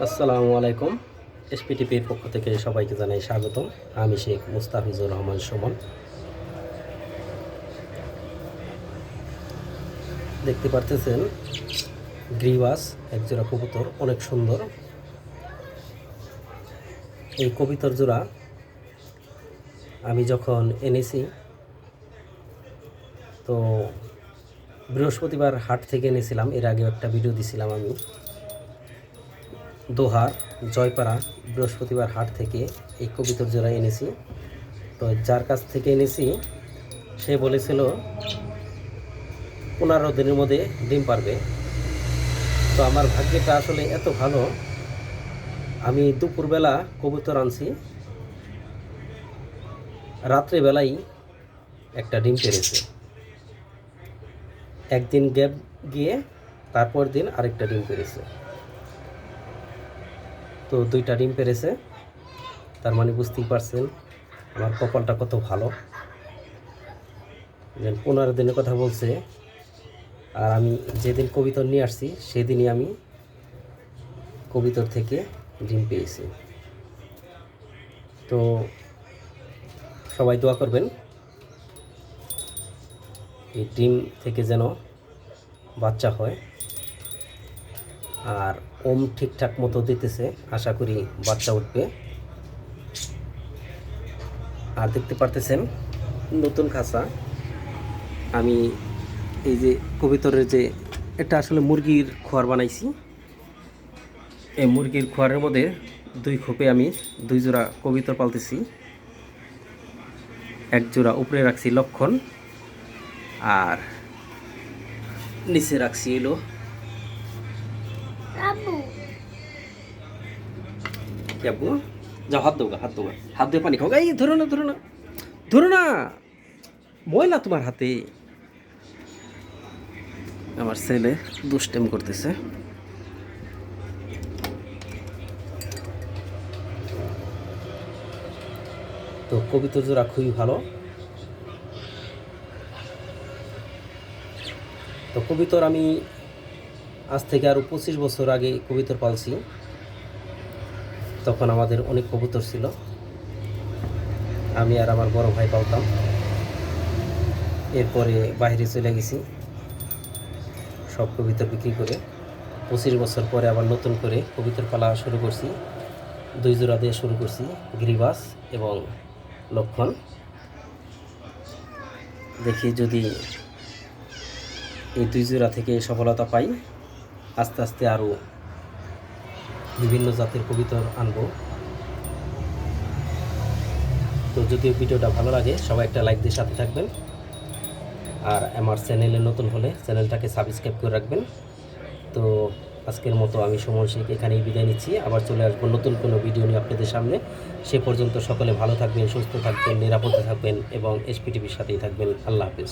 আসসালামু আলাইকুম। এসপিটিপির পক্ষ থেকে সবাইকে জানাই স্বাগতম। আমি শেখ মুস্তাফিজুর রহমান সুমন। দেখতে পারতেছেন গ্রিবাস একজোড়া কবুতর, অনেক সুন্দর। এই কবুতর জোড়া আমি যখন এনেছি তো বৃহস্পতিবার হাট থেকে এনেছিলাম। এর আগে একটা ভিডিও দিছিলাম আমি। দোহার জয়পাড়া বৃহস্পতিবার হাট থেকে এই কবুতর জোড়া এনেছি। তো যার কাছ থেকে এনেছি সে বলেছিল 15 দিনের মধ্যে ডিম পারবে। তো আমার ভাগ্যটা আসলে এত ভালো, আমি দুপুরবেলা কবুতর আনছি, রাত্রেবেলাই একটা ডিম পেরেছে। একদিন গ্যাপ গিয়ে তারপর দিন আরেকটা ডিম পেরেছে। তো দুইটা ডিম পেরেছে, তার মানে বুঝতেই পারছেন আমার কপালটা কত ভালো। 15 দিনের কথা বলছে, আর আমি যেদিন কবুতর নিয়ে আসছি সেদিনই আমি কবুতর থেকে ডিম পেয়েছি। তো সবাই দোয়া করবেন এই ডিম থেকে যেন বাচ্চা হয়। আর ওম ঠিকঠাক মতো দিতেছে, আশা করি বাচ্চা উঠবে। আর দেখতে পারতেছেন নতুন খাঁচা। আমি এই যে কবুতরের যে এটা আসলে মুরগির খোয়ার বানাইছি। এই মুরগির খোয়ারের মধ্যে 2 খোপে আমি 2 জোড়া কবুতর পালতেছি। এক জোড়া উপরে রাখছি লক্ষণ, আর নিচে রাখছি এলো আব্বু। যাও হাত দোগা, হাত দোগা, হাত দিয়ে পানি খাও। এই ধরো না, ধরো না, ধরো না, ময়লা তোমার হাতে। আমার ছেলে দুষ্টেম করতেছে। তো কবুতর জোড়া খুবই ভালো। তো কবুতর আমি আজ থেকে আরও 25 বছর আগে কবুতর পালছি। তখন আমাদের অনেক কবুতর ছিল, আমি আর আমার বড় ভাই পালতাম। এরপরে বাইরে চলে গেছি সব কবুতর বিক্রি করে। 25 বছর পরে আবার নতুন করে কবুতর পালা শুরু করছি। 2 জোড়া দিয়ে শুরু করছি, গ্রিবাস এবং লক্ষণ। দেখি যদি এই 2 জোড়া থেকে সফলতা পাই, আস্তে আস্তে আরও বিভিন্ন জাতের কবুতর আনবো। তো যদি ভিডিওটা ভালো লাগে সবাই একটা লাইক দিয়ে সাথে থাকবেন। আর আমার চ্যানেলে নতুন হলে চ্যানেলটাকে সাবস্ক্রাইব করে রাখবেন। তো আজকের মতো আমি সুমন শেখ এখানেই বিদায় নিচ্ছি। আবার চলে আসবো নতুন কোনো ভিডিও নিয়ে আপনাদের সামনে। সে পর্যন্ত সকলে ভালো থাকবেন, সুস্থ থাকবেন, নিরাপদে থাকবেন এবং এসপিটিভির সাথেই থাকবেন। আল্লাহ হাফেজ।